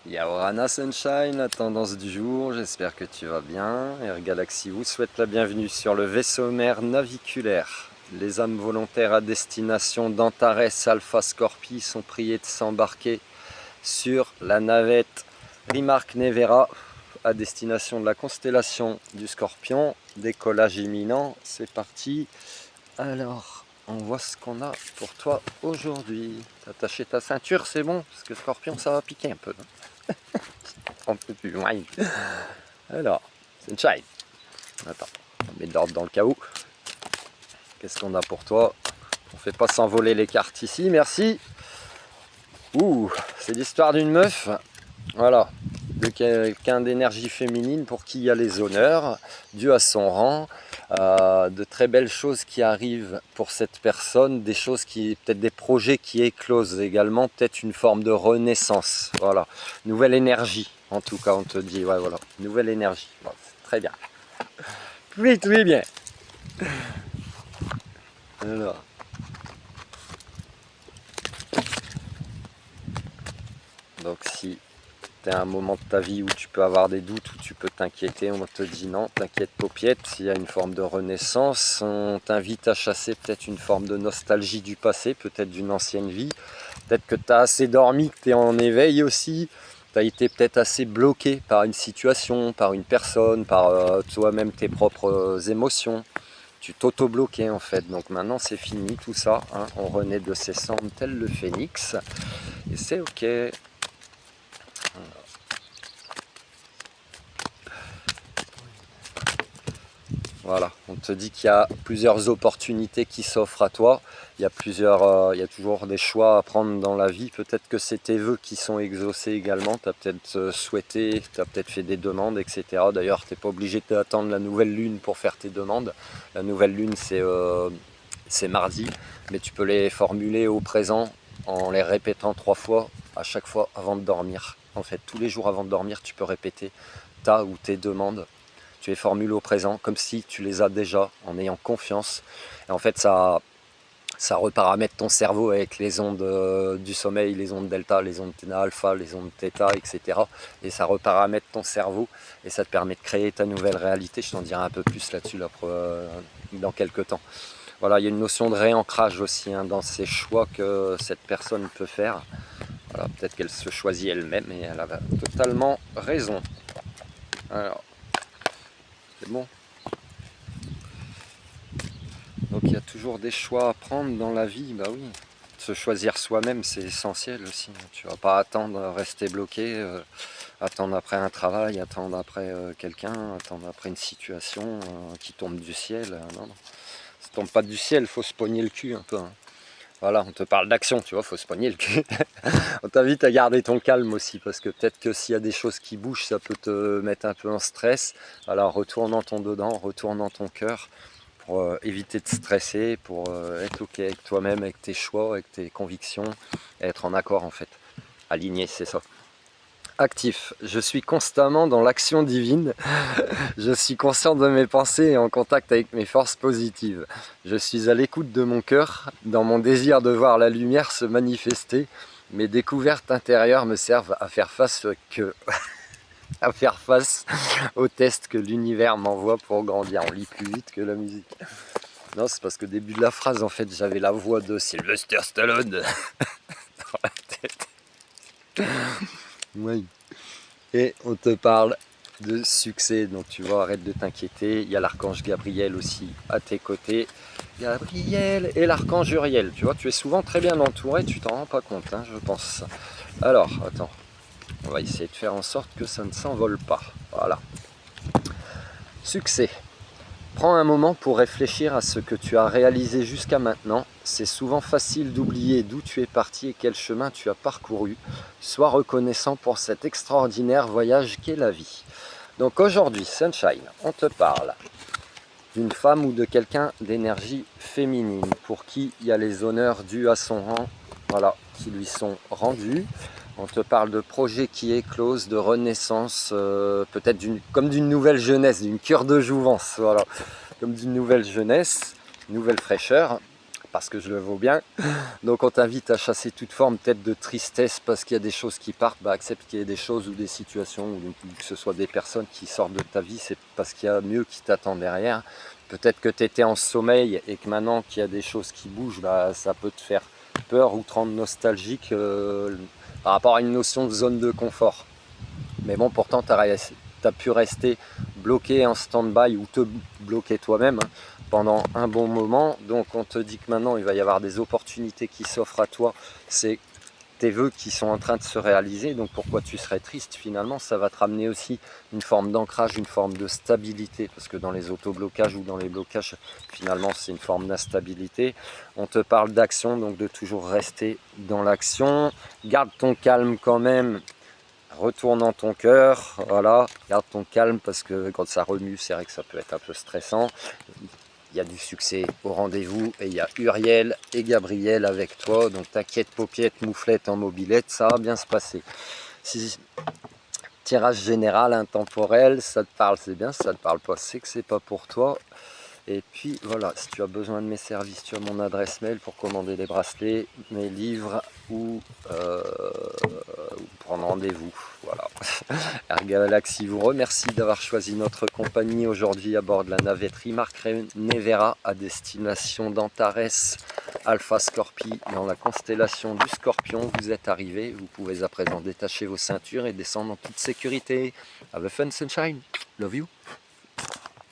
Yaorana Sunshine, la tendance du jour, j'espère que tu vas bien. Air Galaxy vous souhaite la bienvenue sur le vaisseau mère naviculaire. Les âmes volontaires à destination d'Antares Alpha Scorpii sont priées de s'embarquer sur la navette Rimark Nevera à destination de la constellation du Scorpion. Décollage imminent, c'est parti. Alors, on voit ce qu'on a pour toi aujourd'hui. T'as attaché ta ceinture, c'est bon? Parce que Scorpion, ça va piquer un peu. On peut plus loin. Alors, Sunshine. Attends, on met de l'ordre dans le chaos. Qu'est-ce qu'on a pour toi? On fait pas s'envoler les cartes ici, merci. Ouh, c'est l'histoire d'une meuf. Voilà, de quelqu'un d'énergie féminine pour qui il y a les honneurs, dû à son rang, de très belles choses qui arrivent pour cette personne, des choses qui, peut-être des projets qui éclosent également, peut-être une forme de renaissance, voilà, nouvelle énergie, en tout cas on te dit, ouais voilà, nouvelle énergie, bon, très bien, oui, tout est bien. Alors. Donc si tu as un moment de ta vie où tu peux avoir des doutes, où tu peux t'inquiéter, on te dit non, t'inquiète paupiette, s'il y a une forme de renaissance, on t'invite à chasser peut-être une forme de nostalgie du passé, peut-être d'une ancienne vie, peut-être que tu as assez dormi, que tu es en éveil aussi, tu as été peut-être assez bloqué par une situation, par une personne, par toi-même tes propres émotions. Tu t'auto-bloquais en fait, donc maintenant c'est fini tout ça, hein. On renaît de ses cendres tel le phénix, et c'est ok. Voilà, on te dit qu'il y a plusieurs opportunités qui s'offrent à toi. Il y a toujours des choix à prendre dans la vie. Peut-être que c'est tes vœux qui sont exaucés également. Tu as peut-être souhaité, tu as peut-être fait des demandes, etc. D'ailleurs, tu n'es pas obligé d'attendre la nouvelle lune pour faire tes demandes. La nouvelle lune, c'est mardi, mais tu peux les formuler au présent en les répétant 3 fois à chaque fois avant de dormir. En fait, tous les jours avant de dormir, tu peux répéter ta ou tes demandes. Tu les formules au présent comme si tu les as déjà, en ayant confiance. Et en fait, ça reparamètre ton cerveau avec les ondes du sommeil, les ondes delta, les ondes alpha, les ondes theta, etc. Et ça reparamètre ton cerveau et ça te permet de créer ta nouvelle réalité. Je t'en dirai un peu plus là-dessus dans quelques temps. Voilà, il y a une notion de réancrage aussi hein, dans ces choix que cette personne peut faire. Voilà, peut-être qu'elle se choisit elle-même et elle a totalement raison. Alors, c'est bon. Donc il y a toujours des choix à prendre dans la vie, bah oui. Se choisir soi-même, c'est essentiel aussi. Tu vas pas attendre, rester bloqué, attendre après un travail, attendre après quelqu'un, attendre après une situation qui tombe du ciel. Non, non. Ça tombe pas du ciel, faut se pogner le cul un peu. Hein. Voilà, on te parle d'action, tu vois, faut se pogner le cul. On t'invite à garder ton calme aussi, parce que peut-être que s'il y a des choses qui bougent, ça peut te mettre un peu en stress. Alors retourne dans ton dedans, retourne dans ton cœur, pour éviter de stresser, pour être ok avec toi-même, avec tes choix, avec tes convictions, être en accord en fait. Aligné, c'est ça. Actif, je suis constamment dans l'action divine, je suis conscient de mes pensées et en contact avec mes forces positives. Je suis à l'écoute de mon cœur, dans mon désir de voir la lumière se manifester. Mes découvertes intérieures me servent à faire face aux tests que l'univers m'envoie pour grandir. On lit plus vite que la musique. Non, c'est parce que au début de la phrase, en fait, j'avais la voix de Sylvester Stallone dans la tête. Oui. Et on te parle de succès, donc tu vois, arrête de t'inquiéter. Il y a l'archange Gabriel aussi à tes côtés. Gabriel et l'archange Uriel. Tu vois, tu es souvent très bien entouré, tu t'en rends pas compte, hein, je pense. Alors, attends. On va essayer de faire en sorte que ça ne s'envole pas. Voilà. Succès. Prends un moment pour réfléchir à ce que tu as réalisé jusqu'à maintenant. C'est souvent facile d'oublier d'où tu es parti et quel chemin tu as parcouru. Sois reconnaissant pour cet extraordinaire voyage qu'est la vie. Donc aujourd'hui, Sunshine, on te parle d'une femme ou de quelqu'un d'énergie féminine pour qui il y a les honneurs dus à son rang, voilà, qui lui sont rendus. On te parle de projets qui éclosent, de renaissance, peut-être comme d'une nouvelle jeunesse, d'une cure de jouvence, voilà, comme d'une nouvelle jeunesse, nouvelle fraîcheur. parce que je le vaux bien. Donc on t'invite à chasser toute forme peut-être de tristesse parce qu'il y a des choses qui partent. Bah, accepte qu'il y ait des choses ou des situations ou que ce soit des personnes qui sortent de ta vie, c'est parce qu'il y a mieux qui t'attend derrière. Peut-être que tu étais en sommeil et que maintenant qu'il y a des choses qui bougent, bah, ça peut te faire peur ou te rendre nostalgique par rapport à une notion de zone de confort. Mais bon, pourtant tu as pu rester bloqué en stand-by ou te bloquer toi-même pendant un bon moment. Donc on te dit que maintenant il va y avoir des opportunités qui s'offrent à toi. C'est tes vœux qui sont en train de se réaliser, donc pourquoi tu serais triste finalement? Ça va te ramener aussi une forme d'ancrage, une forme de stabilité, parce que dans les autoblocages ou dans les blocages, finalement c'est une forme d'instabilité. On te parle d'action, donc de toujours rester dans l'action. Garde ton calme quand même, retourne dans ton cœur, voilà, garde ton calme parce que quand ça remue, c'est vrai que ça peut être un peu stressant. Il y a du succès au rendez-vous et il y a Uriel et Gabriel avec toi. Donc t'inquiète, paupiette, mouflette en mobilette, ça va bien se passer. Si tirage général intemporel, ça te parle, c'est bien. Si ça te parle pas, c'est que c'est pas pour toi. Et puis voilà, si tu as besoin de mes services, tu as mon adresse mail pour commander les bracelets, mes livres ou prendre rendez-vous. Voilà. Air Galaxy vous remercie d'avoir choisi notre compagnie aujourd'hui à bord de la navetterie Marc Nevera à destination d'Antares Alpha Scorpi dans la constellation du Scorpion. Vous êtes arrivé, vous pouvez à présent détacher vos ceintures et descendre en toute sécurité. Have a fun sunshine, love you.